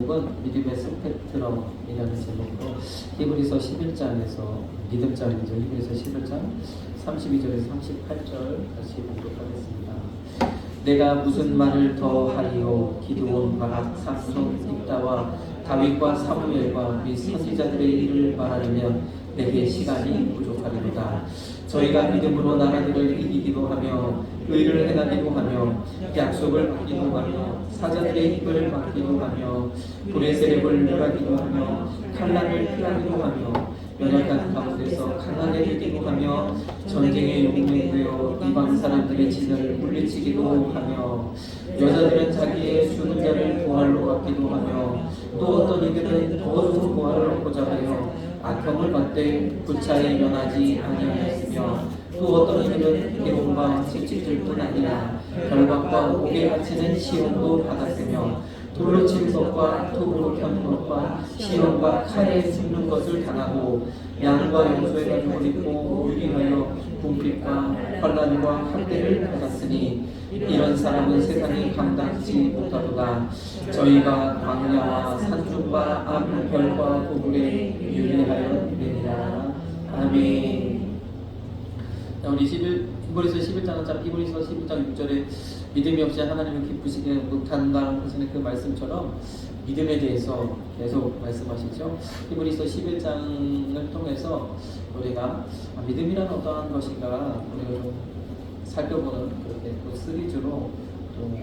제목은 믿음의 스펙트럼이라는 제목으로 히브리서 11장에서 믿음장이죠. 히브리서 11장 32절에서 38절 다시 보도록 하겠습니다. 내가 무슨 말을 더 하리요? 기드온, 바락, 삼손, 입다와 다윗과 사무엘과 및 선지자들의 일을 말하려면 내게 시간이 부족하리로다. 저희가 믿음으로 나라들을 이기기도 하며 의를 행하기도 하며 약속을 받기도 하며 사자들의 입을 막기도 하며 불의 세력을 멸하기도 하며 칼날을 피하기도 하며 연약한 가운데서 강하게 되기도 하며 전쟁의 용맹 되어 이방 사람들의 진을 물리치기도 하며 여자들은 자기의 죽은 자를 부활로 받기도 하며 또 어떤 이들은 더 좋은 부활을 얻고자 하여 악형을 받되 구차에 면하지 아니하였으며 또 어떤 이들은 괴로움과 채찍질뿐 아니라 결박과 옥에 갇히는 시험도 받았으며 돌로 치는 것과 톱으로 펴는 것과 시험과 칼에 죽는 것을 당하고 양과 염소의 가죽을 입고 유리하여 궁핍과 환난과 학대를 받았으니 이런 사람은 세상이 감당치 못하도다. 저희가 광야와 산중과 암별과 고물에 유리하여 되리라. 아멘. 우리 히브리서 11장 6절에 믿음이 없이 하나님을 기쁘시게 못한다 하시는 그 말씀처럼 믿음에 대해서 계속 말씀하시죠. 히브리서 11장을 통해서 우리가 믿음이란 어떠한 것인가 우리가 좀 살펴보는 그렇게 또 시리즈로 또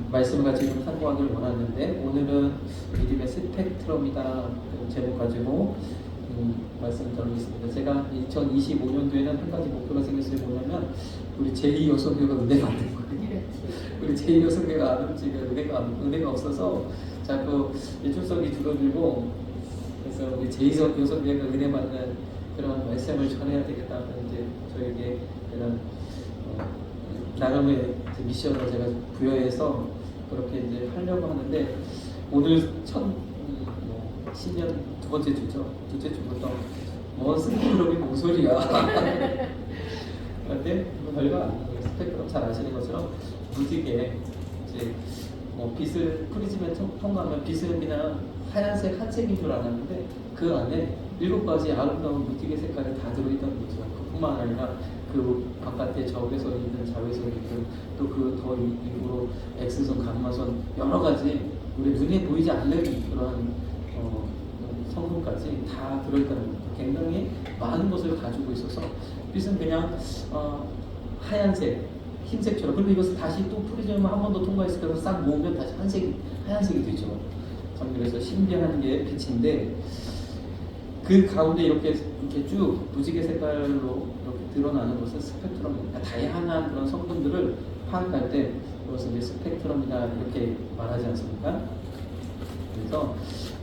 말씀을 같이 좀 상고하기를 원하는데, 오늘은 믿음의 스펙트럼이다 제목 가지고 말씀 드리겠습니다. 제가 2025년도에는 한 가지 목표가 생겼어요. 뭐냐면 우리 제2여성교가 은혜가 안 된 거예요. 우리 제2여성교가 안 움직여 은혜가 없어서 자꾸 출석이 줄어들고, 그래서 우리 제2여성교가 은혜 받는 그런 말씀을 전해야 되겠다. 이제 저에게 이런 나름의 미션을 제가 부여해서 그렇게 이제 하려고 하는데, 오늘 신년 두 번째 주죠. 둘째 주부터 스펙트럼이 뭔 소리야. 그런데 별거 아니에요. 스펙트럼 잘 아시는 것처럼 무지개 이제 빛을 프리즘에 통과하면 빛은 그냥 하얀색 한색인 줄 알았는데 그 안에 7가지 아름다운 무지개 색깔이 다 들어있다는 거죠. 그뿐만 아니라 그 바깥에 적외선 있는 자외선 있는 또 그 더 이후로 X선, 감마선 여러 가지 우리 눈에 보이지 않는 그런 성분까지 다 들어있다는 겁니다. 굉장히 많은 것을 가지고 있어서 빛은 그냥 하얀색, 흰색처럼, 그리고 이것을 다시 또 프리즘을 한 번 더 통과했을 때 싹 모으면 다시 하얀색이 되죠. 참 그래서 신기한 게 빛인데, 그 가운데 이렇게 쭉 무지개 색깔로 이렇게 드러나는 것은 스펙트럼입니다. 다양한 그런 성분들을 파악할 때 그것은 이제 스펙트럼이다 이렇게 말하지 않습니까? 그래서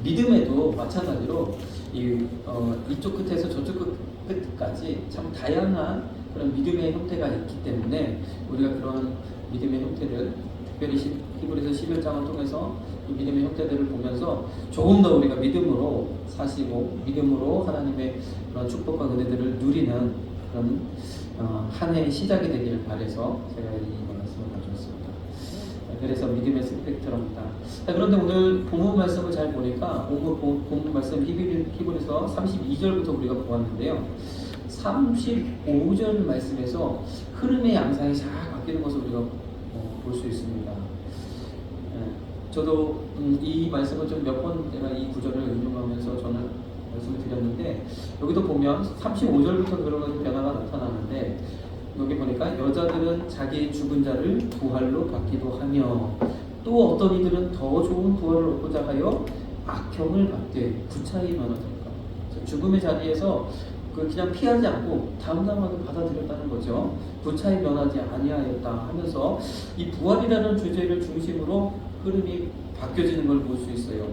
믿음에도 마찬가지로 이쪽 끝에서 저쪽 끝까지 참 다양한 그런 믿음의 형태가 있기 때문에 우리가 그런 믿음의 형태를 특별히 히브리서 11장을 통해서 이 믿음의 형태들을 보면서 조금 더 우리가 믿음으로 사시고 믿음으로 하나님의 그런 축복과 은혜들을 누리는 그런 한 해의 시작이 되기를 바라서 제가 이 말씀을 가져왔습니다. 그래서 믿음의 스펙트럼이다. 그런데 오늘 본문 말씀을 잘 보니까 본문 말씀 히브리서 32절부터 우리가 보았는데요. 35절 말씀에서 흐름의 양상이 잘 바뀌는 것을 우리가 볼 수 있습니다. 저도 이 말씀을 좀 몇 번 제가 이 구절을 인용하면서 저는 말씀을 드렸는데, 여기도 보면 35절부터 그런 변화가 나타나는데, 여기 보니까 여자들은 자기 죽은 자를 부활로 받기도 하며 또 어떤 이들은 더 좋은 부활을 얻고자 하여 악형을 받되 구차히 면하니까 죽음의 자리에서 그냥 피하지 않고 담담하게 받아들였다는 거죠. 구차히 면하지 아니하였다 하면서 이 부활이라는 주제를 중심으로 흐름이 바뀌어지는 걸 볼 수 있어요.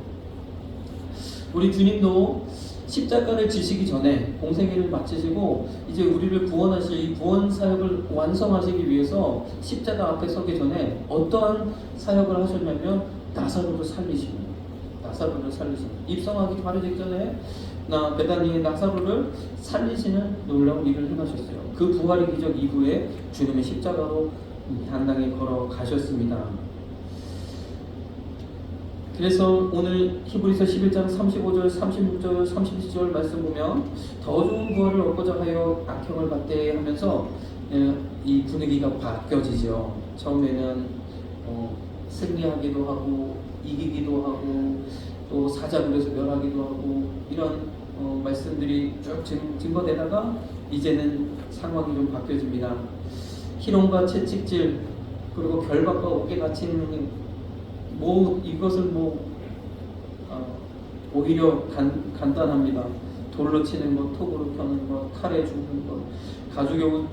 우리 주님도 십자가를 지시기 전에 공생애를 마치시고 이제 우리를 구원하실 이 구원 사역을 완성하시기 위해서 십자가 앞에 서기 전에 어떠한 사역을 하셨냐면 나사로를 살리시는 입성하기 바로 직전에 베다니의 나사로를 살리시는 놀라운 일을 행하셨어요. 그 부활의 기적 이후에 주님의 십자가로 당당히 걸어가셨습니다. 그래서 오늘 히브리서 11장 35절, 36절, 37절 말씀 보면 더 좋은 부활을 얻고자 하여 악형을 받되 하면서 이 분위기가 바뀌어지죠. 처음에는 승리하기도 하고 이기기도 하고 또 사자굴에서 멸하기도 하고 이런 말씀들이 쭉 증거되다가 이제는 상황이 좀 바뀌어집니다. 희롱과 채찍질 그리고 결박과 어깨 다치는 이것을 오히려 간단합니다. 돌로 치는 것, 톱으로 켜는 것, 칼에 죽는 것,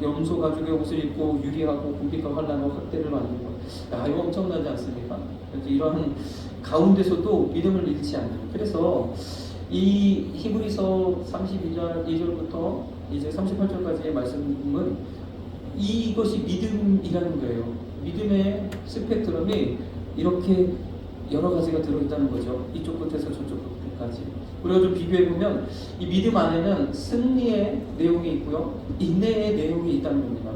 염소 가죽의 옷을 입고 유리하고 궁핍과 환난과 학대를 받는 것. 이거 엄청나지 않습니까? 그래서 이러한 가운데서도 믿음을 잃지 않는. 그래서 이 히브리서 32절부터 이제 38절까지의 말씀은 이것이 믿음이라는 거예요. 믿음의 스펙트럼이 이렇게 여러 가지가 들어있다는 거죠. 이쪽 끝에서 저쪽 끝까지. 우리가 좀 비교해보면 이 믿음 안에는 승리의 내용이 있고요, 인내의 내용이 있다는 겁니다.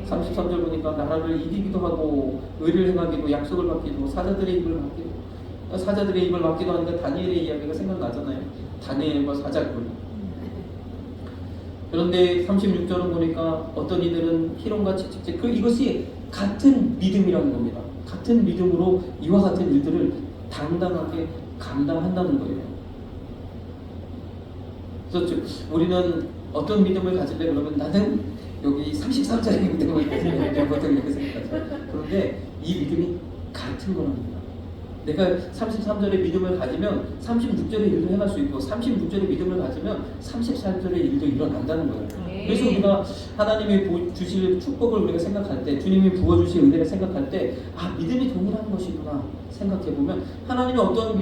33절 보니까 나라를 이기기도 하고 의를 행하기도 약속을 받기도 사자들의 입을 막기도 하는데 다니엘의 이야기가 생각나잖아요. 다니엘과 사자굴. 그런데 36절은 보니까 어떤 이들은 희롱과 채찍질, 이것이 같은 믿음이라는 겁니다. 같은 믿음으로 이와 같은 일들을 당당하게 감당한다는 거예요. 그래서 우리는 어떤 믿음을 가질래 그러면 나는 여기 33절의 믿음을 가질래 보통 이렇게 생각하죠. 그런데 이 믿음이 같은 거랍니다. 내가 33절의 믿음을 가지면 36절의 일도 해갈 수 있고 36절의 믿음을 가지면 34절의 일도 일어난다는 거예요. 그래서 우리가 하나님이 주실 축복을 우리가 생각할 때, 주님이 부어주실 은혜를 생각할 때, 믿음이 동일한 것이구나 생각해보면 하나님이 어떤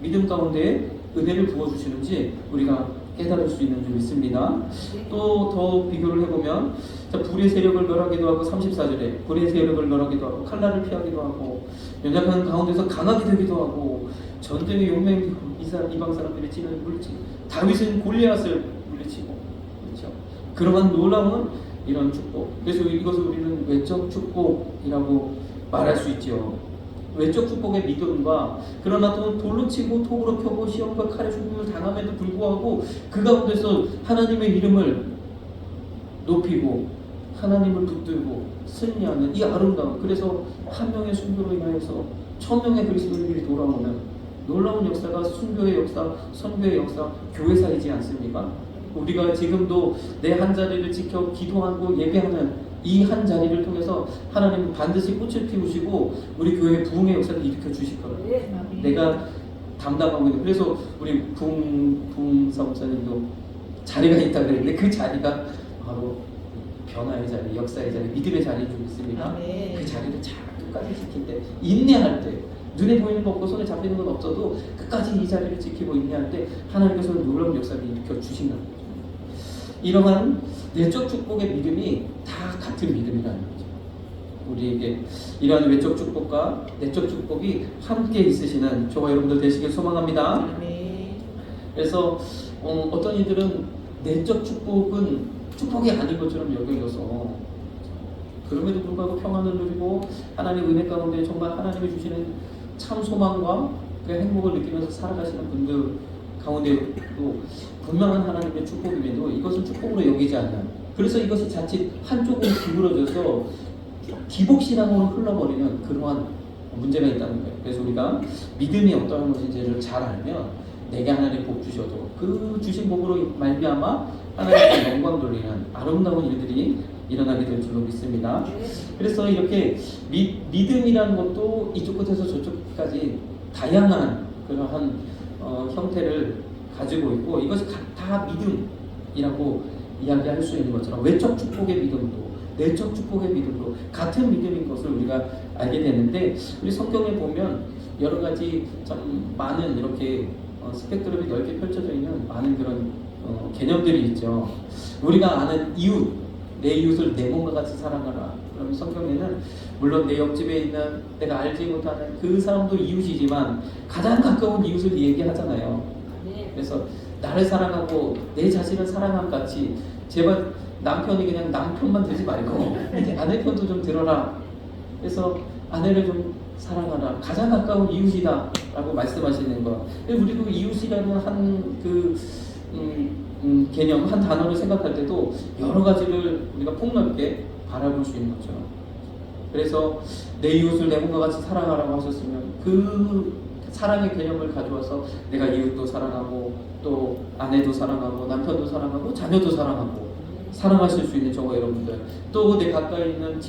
믿음 가운데 은혜를 부어주시는지 우리가 깨달을 수 있는 줄 믿습니다. 또 더 비교를 해보면 불의 세력을 멸하기도 하고 34절에 불의 세력을 멸하기도 하고 칼날을 피하기도 하고 연약한 가운데서 강하게 되기도 하고 전쟁의 용맹 이방 사람들이 찌는 물리치고 다윗은 골리앗을 물리치고 그렇죠. 그러한 놀라운 이런 축복. 그래서 이것을 우리는 외적 축복이라고 말할 수 있죠. 외적 축복의 믿음과 그러나 또 돌로 치고 톱으로 펴고 시험과 칼에 죽음을 당함에도 불구하고 그 가운데서 하나님의 이름을 높이고 하나님을 붙들고 승리하는 이 아름다움. 그래서 한 명의 순교로 인하여서 1000명의 그리스도인들이 돌아오는 놀라운 역사가 순교의 역사, 선교의 역사, 교회사이지 않습니까? 우리가 지금도 내 한 자리를 지켜 기도하고 예배하는 이 한 자리를 통해서 하나님은 반드시 꽃을 피우시고 우리 교회의 부흥의 역사를 일으켜 주실 거예요. 내가 담당하고 있는. 그래서 우리 부흥사목사님도 자리가 있다 그랬는데 그 자리가 바로 변화의 자리, 역사의 자리, 믿음의 자리인 줄 믿습니다. 그 자리를 잘 끝까지 지킬 때, 인내할 때, 눈에 보이는 거 없고 손에 잡히는 건 없어도 끝까지 이 자리를 지키고 인내할 때 하나님께서 놀라운 역사를 일으켜 주신다는 거죠. 이러한 내적 축복의 믿음이 다 같은 믿음이라는 거죠. 우리에게 이러한 외적 축복과 내적 축복이 함께 있으시는 저와 여러분들 되시길 소망합니다. 그래서 어떤 이들은 내적 축복은 축복이 아닌 것처럼 여겨져서 그럼에도 불구하고 평안을 누리고 하나님의 은혜 가운데 정말 하나님이 주시는 참 소망과 그 행복을 느끼면서 살아가시는 분들 가운데도 분명한 하나님의 축복임에도 이것을 축복으로 여기지 않는, 그래서 이것이 자칫 한쪽으로 기울어져서 기복신앙으로 흘러버리는 그러한 문제가 있다는 거예요. 그래서 우리가 믿음이 어떠한 것인지를 잘 알면 내게 하나님 복 주셔도 그 주신 복으로 말미암아 하나님께 영광 돌리는 아름다운 일들이 일어나게 될 줄로 믿습니다. 그래서 이렇게 믿음이라는 것도 이쪽 끝에서 저쪽까지 다양한 그러한 형태를 가지고 있고 이것이 다 믿음이라고 이야기할 수 있는 것처럼 외적 축복의 믿음도 내적 축복의 믿음도 같은 믿음인 것을 우리가 알게 되는데, 우리 성경에 보면 여러 가지 참 많은 이렇게 스펙트럼이 넓게 펼쳐져 있는 많은 그런 개념들이 있죠. 우리가 아는 이웃, 내 이웃을 내 몸과 같이 사랑하라. 그러면 성경에는 물론 내 옆집에 있는 내가 알지 못하는 그 사람도 이웃이지만 가장 가까운 이웃을 얘기하잖아요. 그래서 나를 사랑하고 내 자신을 사랑함 같이 제발 남편이 그냥 남편만 되지 말고 이제 아내 편도 좀 들어라. 그래서 아내를 좀 사랑하라. 가장 가까운 이웃이다 라고 말씀하시는 것. 우리도 이웃이라는 한 개념, 한 단어를 생각할 때도 여러 가지를 우리가 폭넓게 바라볼 수 있는 거죠. 그래서 내 이웃을 내 몸과 같이 사랑하라고 하셨으면 그 사랑의 개념을 가져와서 내가 이웃도 사랑하고 또 아내도 사랑하고 남편도 사랑하고 자녀도 사랑하고 사랑하실 수 있는 저와 여러분들, 또 내 가까이 있는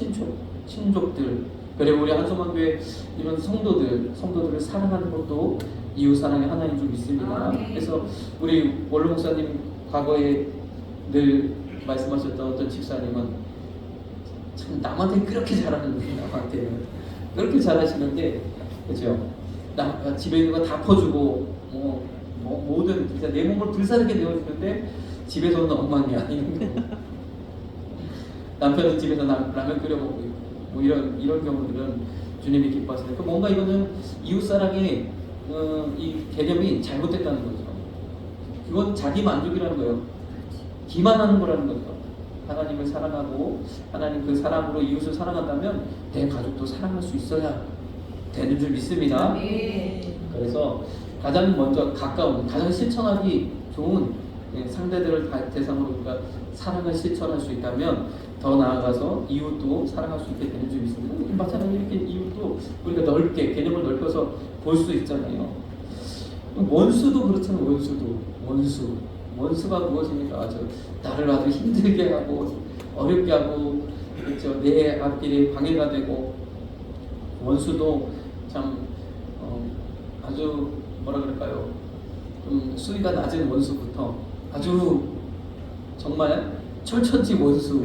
친족들, 그리고 우리 한송환교회 이런 성도들을 사랑하는 것도 이웃 사랑의 하나인 줄 믿습니다. 그래서 우리 원로 목사님 과거에 늘 말씀하셨던 어떤 집사님은 참 남한테 그렇게 잘하는데, 남한테는 그렇게 잘하시는데, 그렇죠? 집에 있는 거 다 퍼주고 모든 진짜 내 몸을 불사르게 내어주는데 집에서는 엉망이 아닌 남편은 집에서 라면 끓여 먹고 있고 뭐 이런 경우들은 주님이 기뻐하시는. 뭔가 이거는 이웃 사랑의 이 개념이 잘못됐다는 거죠. 그건 자기 만족이라는 거예요. 기만하는 거라는 거죠. 하나님을 사랑하고 하나님 그 사랑으로 이웃을 사랑한다면 내 가족도 사랑할 수 있어야 되는 줄 믿습니다. 그래서 가장 먼저 가까운, 가장 실천하기 좋은 상대들을 대상으로 우리가 사랑을 실천할 수 있다면 더 나아가서 이웃도 사랑할 수 있게 되는 줄 믿습니다. 마찬가지로 이렇게 이웃도 우리가 넓게 개념을 넓혀서 볼 수 있잖아요. 원수도 그렇잖아요. 원수가 무엇입니까? 나를 아주 힘들게 하고 어렵게 하고, 그렇죠? 내 앞길에 방해가 되고. 원수도 참 아주 뭐라 그럴까요? 수위가 낮은 원수부터 아주 정말 철천지 원수,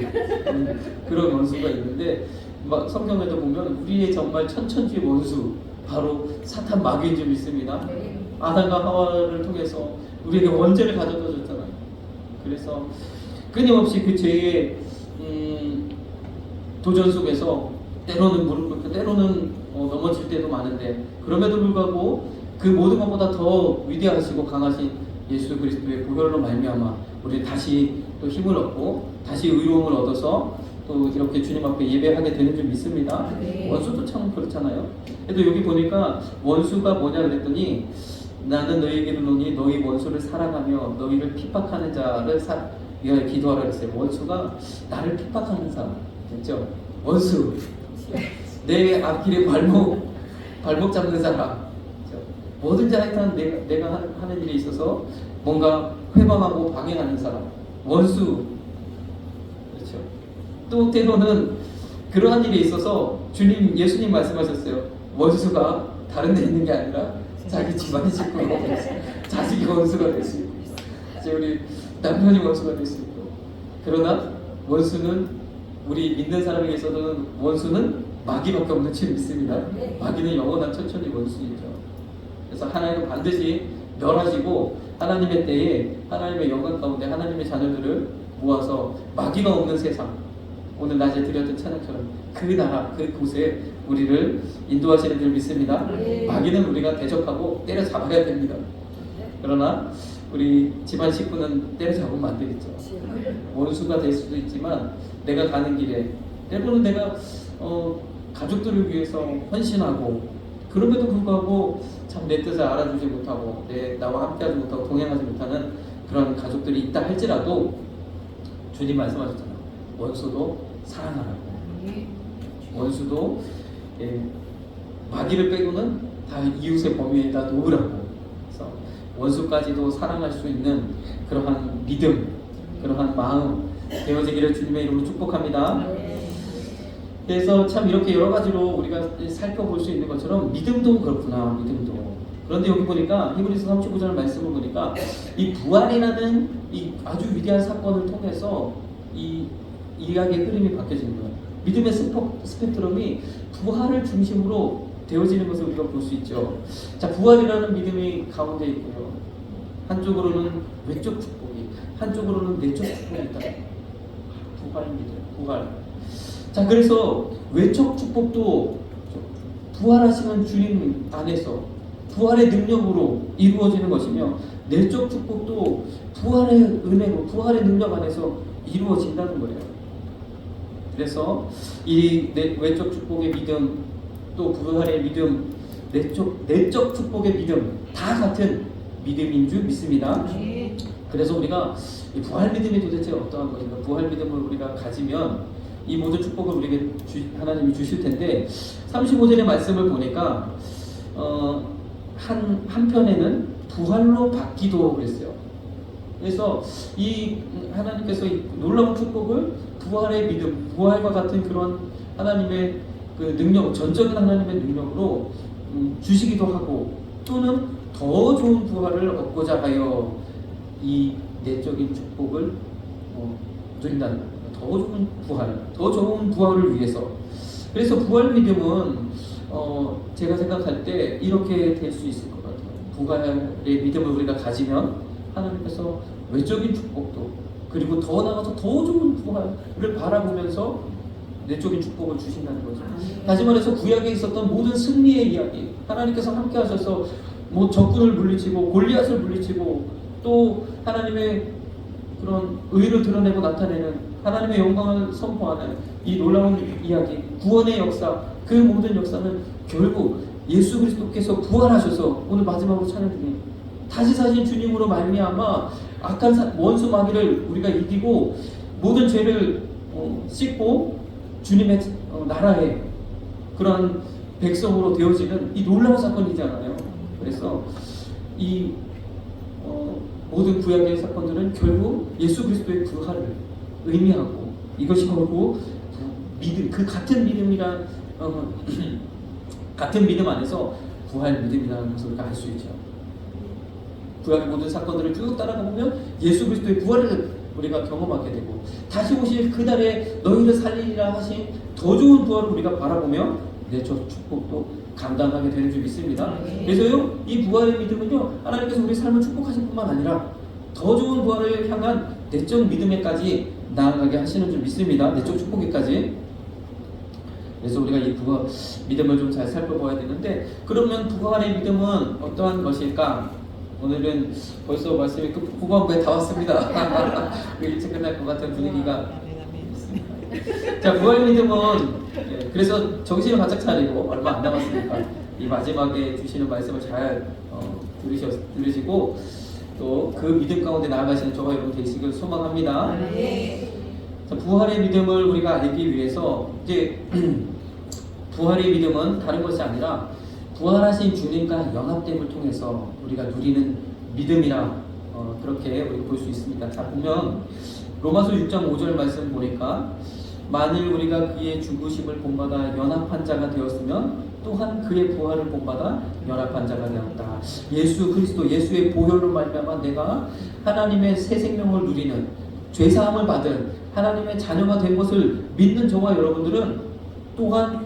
그런 원수가 있는데, 성경에도 보면 우리의 정말 천천지 원수 바로 사탄 마귀인 줄 믿습니다. 아담과 하와를 통해서 우리에게 원죄를 가져다 줬잖아요. 그래서 끊임없이 그 죄의 도전 속에서 때로는 무릎 꿇고 때로는 넘어질 때도 많은데, 그럼에도 불구하고 그 모든 것보다 더 위대하시고 강하신 예수 그리스도의 보혈로 말미암아 우리 다시 또 힘을 얻고 다시 의로움을 얻어서 또 이렇게 주님 앞에 예배하게 되는 줄 믿습니다. 원수도 참 그렇잖아요. 그래도 여기 보니까 원수가 뭐냐 그랬더니, 나는 너희에게 이르노니 너희 원수를 사랑하며 너희를 핍박하는 자를 위하여 기도하라 그랬어요. 원수가 나를 핍박하는 사람, 됐죠? 원수, 내 앞길에 발목 잡는 사람, 뭐든지 하여튼 내가 하는 일에 있어서 뭔가 회방하고 방해하는 사람, 원수. 그렇죠? 또 때로는 그러한 일에 있어서 예수님 말씀하셨어요. 원수가 다른 데 있는 게 아니라 자기 집안의 식구가 자식이 원수가 될 수 있고, 이제 우리 남편이 원수가 될 수 있고. 그러나 원수는, 우리 믿는 사람에게 있어서는 원수는 마귀밖에 없는 줄 믿습니다. 마귀는 영원한 천천히 원수이죠. 그래서 하나님은 반드시 멸하시고 하나님의 때에 하나님의 영광 가운데 하나님의 자녀들을 모아서 마귀가 없는 세상, 오늘 낮에 드렸던 찬양처럼 그 나라, 그 곳에 우리를 인도하시는 줄 믿습니다. 마귀는 우리가 대적하고 때려잡아야 됩니다. 그러나 우리 집안 식구는 때려잡으면 안 되겠죠. 원수가 될 수도 있지만 내가 가는 길에 때로는 내가 가족들을 위해서 헌신하고, 그럼에도 불구하고 참 내 뜻을 알아주지 못하고 나와 함께하지 못하고 동행하지 못하는 그런 가족들이 있다 할지라도 주님 말씀하셨잖아요. 원수도 사랑하라고. 원수도 마귀를 빼고는 다 이웃의 범위에다 놓으라고. 그래서 원수까지도 사랑할 수 있는 그러한 믿음, 그러한 마음 되어지기를 주님의 이름으로 축복합니다. 그래서 참 이렇게 여러 가지로 우리가 살펴볼 수 있는 것처럼 믿음도 그렇구나, 믿음도. 그런데 여기 보니까 히브리서 39절 말씀을 보니까 이 부활이라는 이 아주 위대한 사건을 통해서 이 이야기의 흐름이 바뀌어지는 거예요. 믿음의 스펙트럼이 부활을 중심으로 되어지는 것을 우리가 볼 수 있죠. 자, 부활이라는 믿음이 가운데 있고요. 한쪽으로는 외적 축복이, 한쪽으로는 내적 축복이 있다. 부활입니다. 부활. 자, 그래서 외적 축복도 부활하시는 주님 안에서 부활의 능력으로 이루어지는 것이며, 내적 축복도 부활의 은혜로 부활의 능력 안에서 이루어진다는 거예요. 그래서 이 외적 축복의 믿음, 또 부활의 믿음, 내적 축복의 믿음 다 같은 믿음인 줄 믿습니다. 그래서 우리가 이 부활 믿음이 도대체 어떠한 것인가? 부활 믿음을 우리가 가지면 이 모든 축복을 우리에게 하나님이 주실 텐데 35절의 말씀을 보니까 한편에는 부활로 받기도 그랬어요. 그래서 이 하나님께서 이 놀라운 축복을 부활의 믿음, 부활과 같은 그런 하나님의 그 능력, 전적인 하나님의 능력으로 주시기도 하고 또는 더 좋은 부활을 얻고자 하여 이 내적인 축복을 누린다는 거예요. 더 좋은 부활을 위해서. 그래서 부활 믿음은 제가 생각할 때 이렇게 될 수 있을 것 같아요. 부활의 믿음을 우리가 가지면 하나님께서 외적인 축복도 그리고 더 나아가서 더 좋은 부활을 바라보면서 내적인 축복을 주신다는 거죠. 다시 말해서 구약에 있었던 모든 승리의 이야기, 하나님께서 함께 하셔서 적군을 물리치고 골리앗을 물리치고 또 하나님의 그런 의를 드러내고 나타내는 하나님의 영광을 선포하는 이 놀라운 이야기, 구원의 역사, 그 모든 역사는 결국 예수 그리스도께서 부활하셔서 오늘 마지막으로 찬양 중에 다시 사신 주님으로 말미암아 악한 원수 마귀를 우리가 이기고 모든 죄를 씻고 주님의 나라의 그런 백성으로 되어지는 이 놀라운 사건이잖아요. 그래서 이 모든 구약의 사건들은 결국 예수 그리스도의 부활을 의미하고 이것이 결국 믿음, 그 같은 믿음이란 같은 믿음 안에서 부활 믿음이라는 것을 우리가 알 수 있죠. 구약의 모든 사건들을 쭉 따라가 보면 예수 그리스도의 부활을 우리가 경험하게 되고 다시 오실 그날에 너희를 살리리라 하신 더 좋은 부활을 우리가 바라보며 내적 축복도 감당하게 되는 줄 믿습니다. 그래서요, 이 부활의 믿음은요, 하나님께서 우리 삶을 축복하실 뿐만 아니라 더 좋은 부활을 향한 내적 믿음에까지 나아가게 하시는 줄 믿습니다. 내적 축복에까지. 그래서 우리가 이 부활 믿음을 좀 잘 살펴봐야 되는데, 그러면 부활의 믿음은 어떠한 것일까? 오늘은 벌써 말씀이 후반부에 다 왔습니다. 일찍 끝날 것 같은 분위기가. 자, 부활 믿음은 그래서 정신을 바짝 차리고 얼마 안 남았으니까 이 마지막에 주시는 말씀을 잘 들으시고 또 그 믿음 가운데 나아가시는 저와 여러분 되시길 소망합니다. 자, 부활의 믿음을 우리가 알기 위해서 이제 부활의 믿음은 다른 것이 아니라 부활하신 주님과 연합됨을 통해서 우리가 누리는 믿음이라 그렇게 우리가 볼 수 있습니다. 자, 보면 로마서 6장 5절 말씀 보니까 만일 우리가 그의 죽으심을 본받아 연합한 자가 되었으면 또한 그의 부활을 본받아 연합한 자가 되었다. 예수 그리스도 예수의 보혈로 말미암아 내가 하나님의 새 생명을 누리는 죄사함을 받은 하나님의 자녀가 된 것을 믿는 저와 여러분들은 또한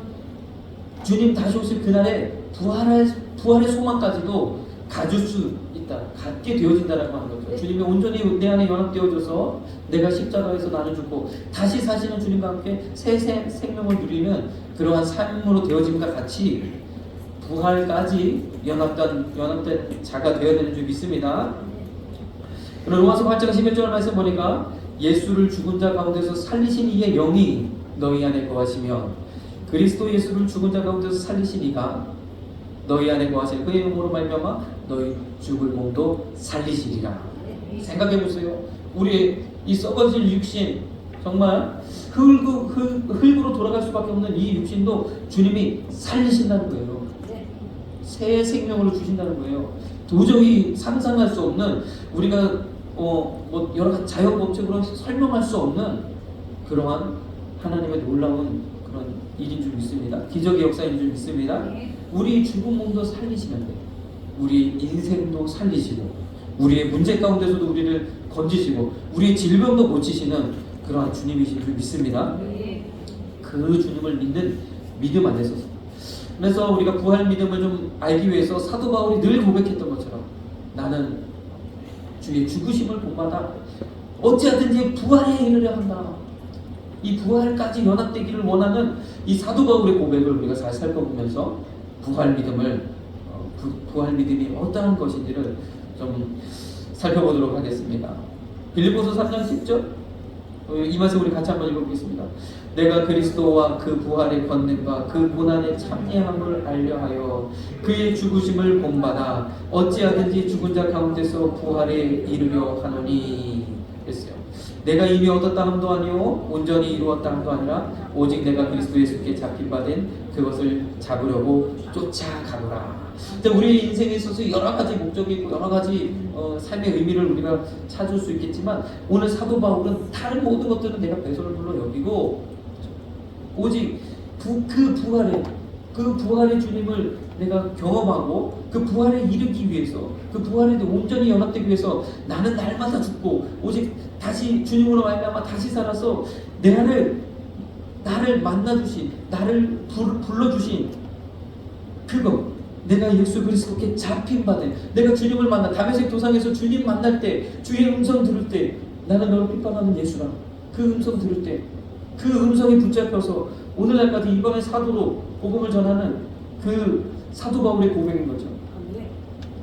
주님 다시 오실 그날에 부활의 소망까지도 가질 수 있다, 갖게 되어진다라고 하는 거죠. 주님이 온전히 내 안에 연합되어져서 내가 십자가에서 나를 죽고 다시 사시는 주님과 함께 새 생명을 누리는 그러한 삶으로 되어짐과 같이 부활까지 연합된 자가 되어야 되는 줄 믿습니다. 그럼 로마서 8장 11절 말씀 보니까 예수를 죽은 자 가운데서 살리신 이의 영이 너희 안에 거하시며 그리스도 예수를 죽은 자 가운데서 살리신 이가 너희 안에 거하시는 그의 영으로 말미암아 너희 죽을 몸도 살리시리라. 생각해 보세요. 우리의 이 썩어질 육신, 정말 흙으로 돌아갈 수밖에 없는 이 육신도 주님이 살리신다는 거예요. 새 생명으로 주신다는 거예요. 도저히 상상할 수 없는, 우리가 여러 가지 자연 법칙으로 설명할 수 없는 그러한 하나님의 놀라운 그런 일인 줄 믿습니다. 기적의 역사인 줄 믿습니다. 우리 죽은 몸도 살리시는데 우리 인생도 살리시고 우리의 문제 가운데서도 우리를 건지시고 우리의 질병도 고치시는 그러한 주님이신 줄 믿습니다. 그 주님을 믿는 믿음 안에서, 그래서 우리가 부활 믿음을 좀 알기 위해서 사도 바울이 늘 고백했던 것처럼 나는 주의 죽으심을 본받아 어찌하든지 부활에 이르려 한다. 이 부활까지 연합되기를 원하는 이 사도 바울의 고백을 우리가 잘 살펴보면서 부활 믿음이 어떠한 것인지를 좀 살펴보도록 하겠습니다. 빌립보서 3장 10절 이 말씀 우리 같이 한번 읽어보겠습니다. 내가 그리스도와 그 부활의 권능과 그 고난의 참여함을 알려하여 그의 죽으심을 본받아 어찌하든지 죽은 자 가운데서 부활에 이르려 하노니 했어요. 내가 이미 얻었다 함도 아니요 온전히 이루었다 함도 아니라 오직 내가 그리스도 예수께 잡힌 바 된 그것을 잡으려고 쫓아가노라. 우리의 인생에 있어서 여러 가지 목적이 있고 여러 가지 삶의 의미를 우리가 찾을 수 있겠지만 오늘 사도 바울은 다른 모든 것들은 내가 배설을 불러 여기고 오직 그 부활의 주님을 내가 경험하고 그 부활에 이르기 위해서 그 부활에 온전히 연합되기 위해서 나는 날마다 죽고 오직 다시 주님으로 말미암아 다시 살아서 나를 만나주신 나를 불러주신 그거 내가 예수 그리스도께 잡힌 바된 내가 주님을 만나 다메섹 도상에서 주님 만날 때 주의 음성 들을 때 나는 너를 핍박하는 예수라 그 음성 들을 때 그 음성에 붙잡혀서 오늘날까지 이번에 사도로 복음을 전하는 그 사도 바울의 고백인 거죠.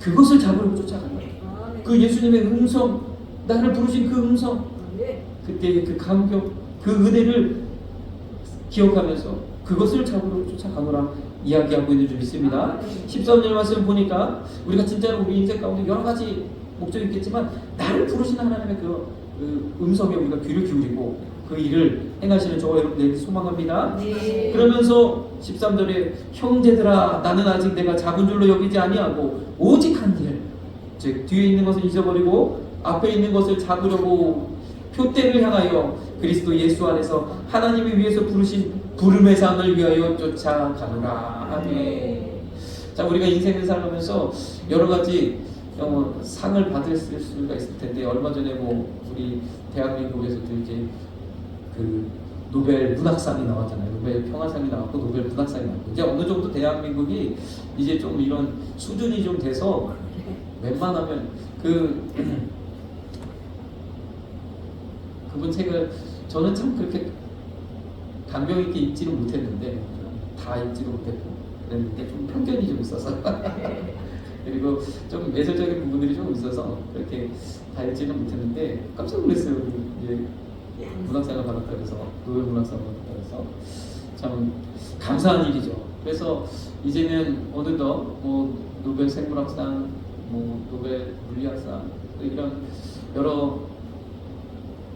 그것을 잡으려고 쫓아간다. 그 예수님의 음성 나를 부르신 그 음성 그때의 그 감격 그 은혜를 기억하면서 그것을 잡으려고 쫓아가노라 이야기하고 있는 줄 믿습니다. 13절 말씀 보니까 우리가 진짜로 우리 인생 가운데 여러 가지 목적이 있겠지만 나를 부르시는 하나님의 그 음성에 우리가 귀를 기울이고 그 일을 행하시는 저와 여러분들에게 소망합니다. 네. 그러면서 13절에 형제들아 나는 아직 내가 잡은 줄로 여기지 아니하고 오직 한 일 즉 뒤에 있는 것을 잊어버리고 앞에 있는 것을 잡으려고 표대를 향하여 그리스도 예수 안에서 하나님이 위해서 부르신 부름의 상을 위하여 쫓아가노라. 아멘. 자, 우리가 인생을 살아가면서 여러 가지 상을 받을 수가 있을 텐데 얼마 전에 우리 대한민국에서도 이제 그 노벨 문학상이 나왔잖아요. 노벨 평화상이 나왔고 노벨 문학상이 나왔고 이제 어느 정도 대한민국이 이제 좀 이런 수준이 좀 돼서 웬만하면 그분 책을 저는 참 그렇게 감명 있게 읽지는 못했는데 다 읽지도 못했고 그랬는데 좀 편견이 좀 있어서 그리고 좀 예술적인 부분들이 좀 있어서 그렇게 다 읽지는 못했는데 깜짝 놀랐어요. 이제 문학상을 받았다 그래서 노벨 문학상을 받았다 그래서 참 감사한 일이죠. 그래서 이제는 어느덧 노벨 생물학상, 노벨 물리학상 이런 여러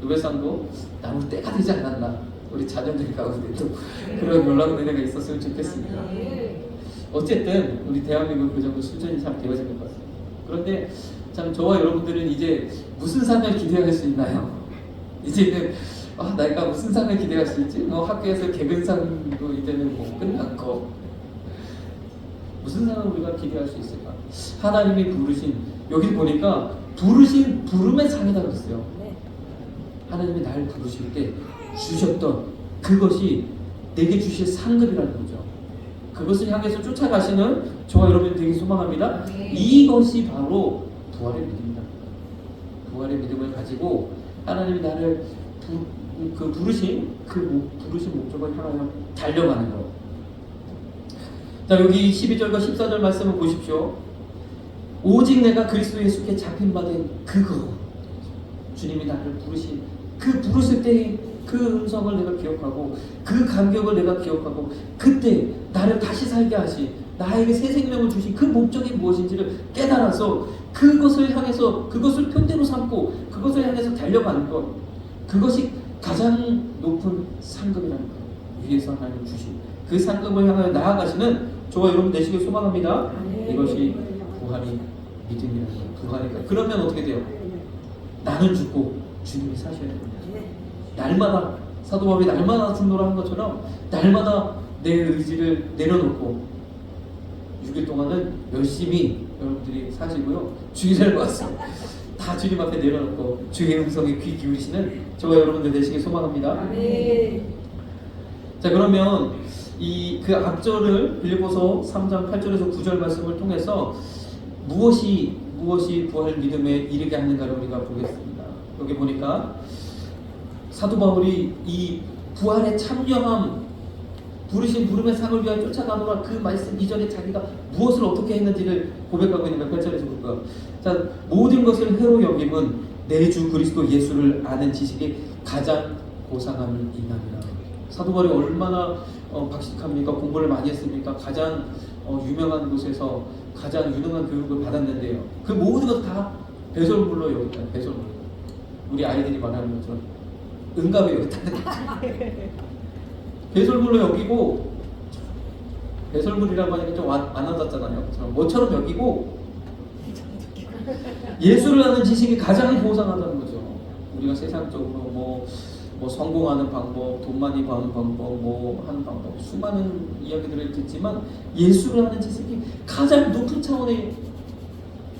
노벨상도 나올 때가 되지 않았나. 우리 자녀들 가운데도 그런 놀라운 은혜가 있었으면 좋겠습니다. 어쨌든 우리 대한민국 그 정도 수준이 참 되어진 것 같습니다. 그런데 참 저와 여러분들은 이제 무슨 상을 기대할 수 있나요? 이제는 내가 무슨 상을 기대할 수 있지? 학교에서 개근상도 이제는 끝났고 무슨 상을 우리가 기대할 수 있을까? 하나님이 부르신 여기 보니까 부르신 부름의 상이다 그랬어요. 하나님이 나를 부르실 때 주셨던 그것이 내게 주실 상급이라는 거죠. 그것을 향해서 쫓아가시는 저와 여러분이 되게 소망합니다. 이것이 바로 부활의 믿음이다. 부활의 믿음을 가지고 하나님이 나를 부르신 목적을 향하여 달려가는 것. 자, 여기 12절과 14절 말씀을 보십시오. 오직 내가 그리스도 예수께 잡힌 바 된 그거 주님이 나를 부르신 그 부르실 때의 그 음성을 내가 기억하고 그 감격을 내가 기억하고 그때 나를 다시 살게 하신 나에게 새 생명을 주신 그 목적이 무엇인지를 깨달아서 그것을 향해서 그것을 표대로 삼고 그것을 향해서 달려가는 것 그것이 가장 높은 상급이라는 것 위에서 하나님 주신 그 상급을 향하여 나아가시는 저와 여러분 되시길 소망합니다. 이것이 부활이 믿음이라는 거예요. 부활이니까 그러면 어떻게 돼요? 나는 죽고 주님이 사셔야 됩니다. 날마다 사도 바울이 날마다 죽노라 한 것처럼 날마다 내 의지를 내려놓고 6일 동안은 열심히 여러분들이 사시고요. 주일을 와서 다 주님 앞에 내려놓고 주의 음성에 귀 기울이시는 저와 여러분들 되시길 소망합니다. 자, 그러면 그 앞절을 빌립보서 3장 8절에서 9절 말씀을 통해서 무엇이 부활 믿음에 이르게 하는가를 우리가 보겠습니다. 여기 보니까 사도 바울이 이 부활에 참여함 부르신 부름의 상을 위하여 쫓아가노라 그 말씀 이전에 자기가 무엇을 어떻게 했는지를 고백하고 있는 몇 8절에서 볼까요? 자, 모든 것을 회로 여김은 내 주 그리스도 예수를 아는 지식이 가장 고상함을 인하리라. 사도 바울이 얼마나 박식합니까? 공부를 많이 했습니까? 가장 유명한 곳에서 가장 유능한 교육을 받았는데요. 그 모든 것 다 배설물로 여기다. 배설물. 우리 아이들이 말하는 것처럼 응답에 여기다는 거죠. 배설물로 여기고, 배설물이라고 하니까 좀 안 와닿잖아요. 뭐처럼 여기고, 예수를 아는 지식이 가장 보상하다는 거죠. 우리가 세상적으로 뭐 성공하는 방법, 돈 많이 버는 방법, 뭐 하는 방법, 수많은 이야기들을 듣지만 예수를 아는 지식이 가장 높은 차원의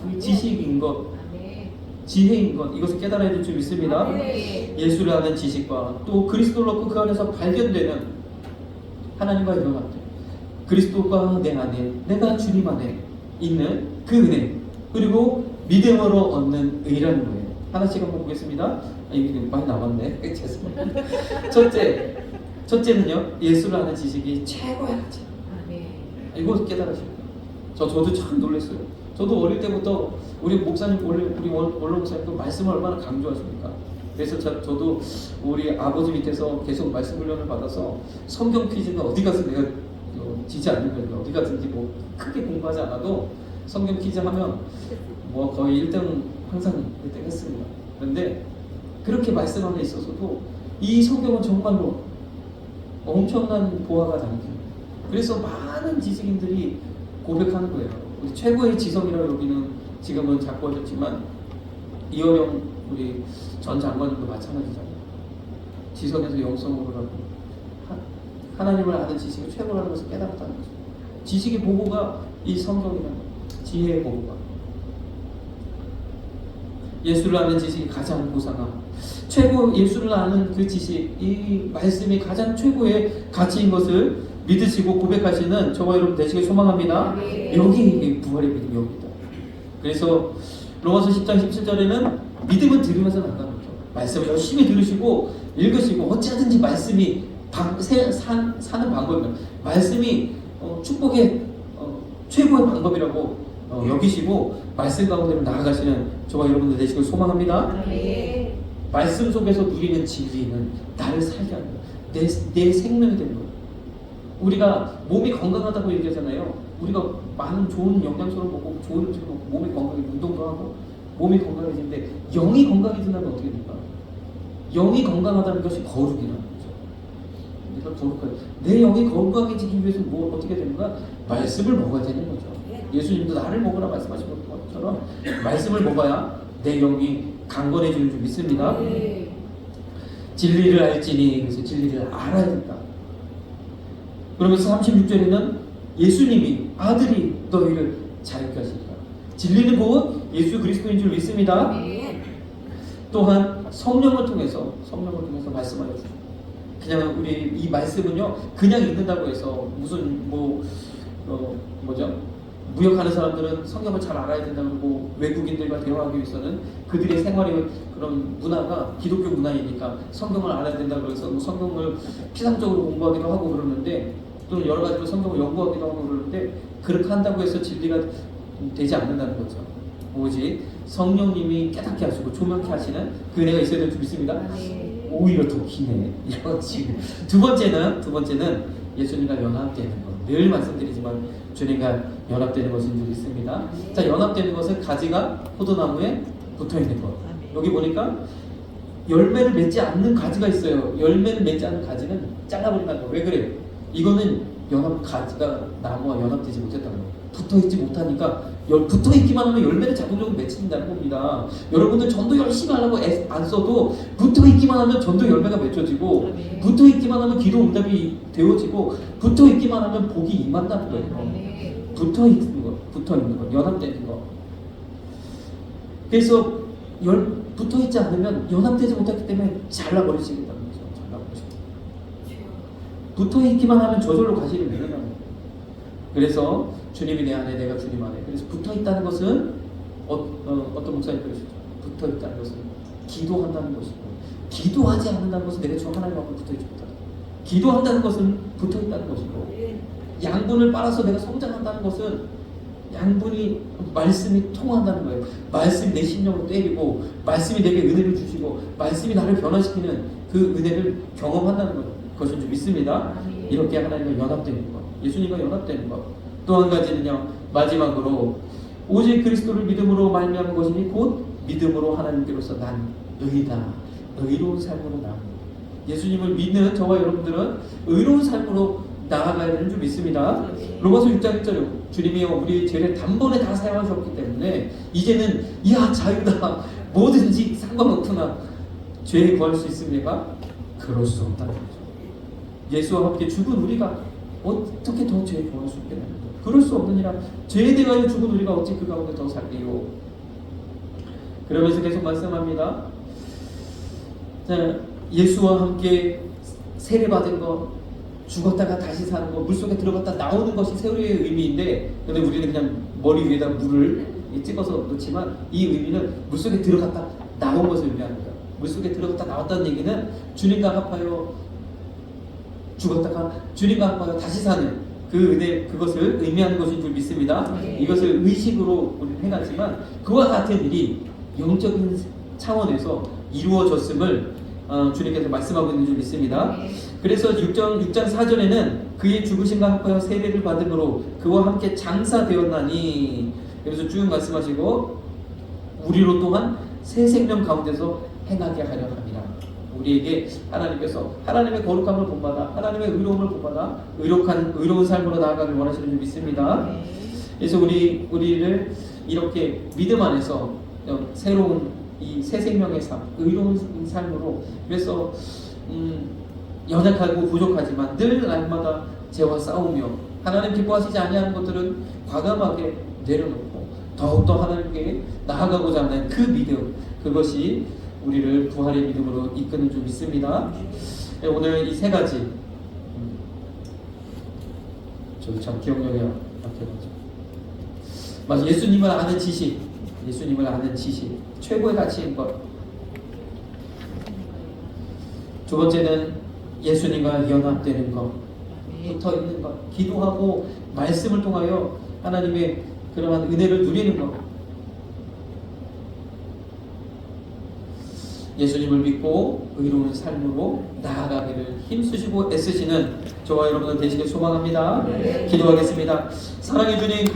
그 지식인 것, 지혜인 것, 이것을 깨달아야 될 줄 믿습니다. 예수를 아는 지식과 또 그리스도를 얻고 그 안에서 발견되는 하나님과의 연합, 그리스도가 내 안에, 내가 주님 안에 있는 그 은혜, 그리고 믿음으로 얻는 의라는 거예요. 하나씩 한번 보겠습니다. 이게 많이 남았네. 죄송합니다. 첫째는요, 예수를 아는 지식이 최고야. 이거 깨달으시고, 저도 참 놀랐어요. 저도 어릴 때부터 우리 목사님, 우리 원로 목사님도 말씀을 얼마나 강조하십니까? 그래서 저도 우리 아버지 밑에서 계속 말씀 훈련을 받아서 성경 퀴즈는 어디 가서 내가 지지 않는 거예요. 어디 가든지 뭐 크게 공부하지 않아도 성경 퀴즈 하면 뭐 거의 1등 항상 1등 했습니다. 그런데 그렇게 말씀하는 데 있어서도 이 성경은 정말로 엄청난 보화가 담깁니다. 그래서 많은 지식인들이 고백하는 거예요. 우리 최고의 지성이라고 여기는 지금은 자꾸어졌지만 이어령 우리 전 장관님도 마찬가지잖아요. 지성에서 영성으로 가고 하나님을 아는 지식이 최고라는 것을 깨달았다는 거죠. 지식의 보고가 이 성경이라는 지혜의 보고가. 예수를 아는 지식이 가장 보상함. 최고 예수를 아는 그 지식, 이 말씀이 가장 최고의 가치인 것을 믿으시고 고백하시는 저와 여러분 되시길 소망합니다. 여기 부활의 믿음이 여기다. 그래서 로마서 10장 17절에는 믿음은 들으면서 난다는 거죠. 말씀을 열심히 들으시고 읽으시고 어찌하든지 말씀이 사는 방법이면 말씀이 축복의 최고의 방법이라고 여기시고 말씀 가운데로 나아가시는 저와 여러분들 되시길 소망합니다. 말씀 속에서 누리는 진리는 나를 살게 하는 거예요. 내 생명이 되는 거예요. 우리가 몸이 건강하다고 얘기하잖아요. 우리가 많은 좋은 영양소를 먹고 좋은 음식을 먹고 몸이 건강해, 운동도 하고 몸이 건강해지는데 영이 건강해진다면 어떻게 될까? 영이 건강하다는 것이 거룩이라는 거죠. 내가 거룩하다. 내 영이 건강해지기 위해서 어떻게 되는가? 말씀을 먹어야 되는 거죠. 예수님도 나를 먹으라 말씀하신 것처럼 말씀을 먹어야 내 영이 강건해지는 줄 믿습니다. 진리를 알지니, 그래서 진리를 알아야 된다. 그러면서 36절에는 예수님이 아들이 너희를 자유케 하시리라. 진리는 곧 예수 그리스도인 줄 믿습니다. 또한 성령을 통해서 말씀하여 주죠. 그냥 우리 이 말씀은요 그냥 읽는다고 해서 무슨 무역하는 사람들은 성경을 잘 알아야 된다고 그러고 외국인들과 대화하기 위해서는 그들의 생활의 그런 문화가 기독교 문화이니까 성경을 알아야 된다고 해서 성경을 피상적으로 공부하기도 하고 그러는데 또 여러 가지로 성경을 연구하기도 하고 그러는데 그렇게 한다고 해서 진리가 되지 않는다는 거죠. 오직 성령님이 깨닫게 하시고 조명케 하시는 그 은혜가 있어야 될 줄 믿습니다. 오히려 더 기네. 지금 두 번째는 예수님과 연합되는 것. 늘 말씀드리지만 주님과 연합되는 것인 줄 믿습니다. 자, 연합되는 것은 가지가 포도나무에 붙어 있는 것. 여기 보니까 열매를 맺지 않는 가지가 있어요. 열매를 맺지 않는 가지는 잘라버린다는 거. 왜 그래요? 이거는 가지가 나무와 연합되지 못했다는 거. 붙어있지 못하니까 붙어있기만 하면 열매를 자동적으로 맺힌다는 겁니다. 여러분들 전도 열심히 하려고 안 써도 붙어있기만 하면 전도 열매가 맺혀지고 붙어있기만 하면 기도 응답이 되어지고 붙어있기만 하면 복이 임한다는 거예요. 붙어있는 것, 연합되는 것. 그래서 붙어있지 않으면 연합되지 못했기 때문에 잘라버리시겠다는 거죠. 붙어있기만 하면 저절로 가시를 밀어나는 거예요. 그래서 주님이 내 안에, 내가 주님 안에. 그래서 붙어있다는 것은 어떤 목사님 그러시죠? 붙어있다는 것은 기도한다는 것이고 기도하지 않는다는 것은 내가 주 하나님하고 붙어있지 못하다. 기도한다는 것은 붙어있다는 것이고 양분을 빨아서 내가 성장한다는 것은 양분이 말씀이 통한다는 거예요. 말씀이 내 심령을 때리고 말씀이 내게 은혜를 주시고 말씀이 나를 변화시키는 그 은혜를 경험한다는 거예요. 것인 줄 믿습니다. 이렇게 하나님과 연합되는 것, 예수님과 연합되는 것. 또 한 가지는요, 마지막으로 오직 그리스도를 믿음으로 말미암은 것이니 곧 믿음으로 하나님께로서 난 의다, 의로운 삶으로 나. 예수님을 믿는 저와 여러분들은 의로운 삶으로 나아가야 되는 줄 믿습니다. 로마서 6장 1절에 주님이여 우리의 죄를 단번에 다 사용하셨기 때문에 이제는 야 자유다, 뭐든지 상관없구나. 죄에 구할 수 있습니까? 그럴 수 없다는 거죠. 예수와 함께 죽은 우리가 어떻게 더 죄에 구할 수 있겠느냐. 그럴 수 없느니라. 죄에 대하여 죽은 우리가 어찌 그 가운데 더 살리요. 그러면서 계속 말씀합니다. 자, 예수와 함께 세례받은 것, 죽었다가 다시 사는 것, 물속에 들어갔다 나오는 것이 세례의 의미인데, 근데 우리는 그냥 머리 위에다 물을 찍어서 놓지만 이 의미는 물속에 들어갔다 나온 것을 의미하는 거예요. 물속에 들어갔다 나왔다는 얘기는 주님과 합하여 죽었다가 주님과 합하여 다시 사는 그 은혜, 그것을 의미하는 것인 줄 믿습니다. 이것을 의식으로 우리는 해갔지만 그와 같은 일이 영적인 차원에서 이루어졌음을 주님께서 말씀하고 있는 줄 믿습니다. 그래서 6장 4절에는 그의 죽으심과 합하여 세례를 받음으로 그와 함께 장사되었나니, 그래서 쭉 말씀하시고 우리로 또한 새 생명 가운데서 행하게 하려 합니다. 우리에게 하나님께서 하나님의 거룩함을 본받아 하나님의 의로움을 본받아 의로운 삶으로 나아가길 원하시는 줄 믿습니다. 그래서 우리를 이렇게 믿음 안에서 새로운 이 새 생명의 삶, 의로운 삶으로, 그래서 연약하고 부족하지만 늘 날마다 죄와 싸우며 하나님 기뻐하시지 아니하는 것들은 과감하게 내려놓고 더욱더 하나님께 나아가고자 하는 그 믿음, 그것이 우리를 부활의 믿음으로 이끄는 줄 믿습니다. 오늘 이 세 가지, 저도 참 기억력이 약해가지고, 맞아, 예수님을 아는 지식, 예수님을 아는 지식, 최고의 가치인 것. 두 번째는 예수님과 연합되는 것, 붙어 있는 것, 기도하고 말씀을 통하여 하나님의 그러한 은혜를 누리는 것. 예수님을 믿고 의로운 삶으로 나아가기를 힘쓰시고 애쓰시는 저와 여러분들 되시길 소망합니다. 기도하겠습니다. 사랑해 주님,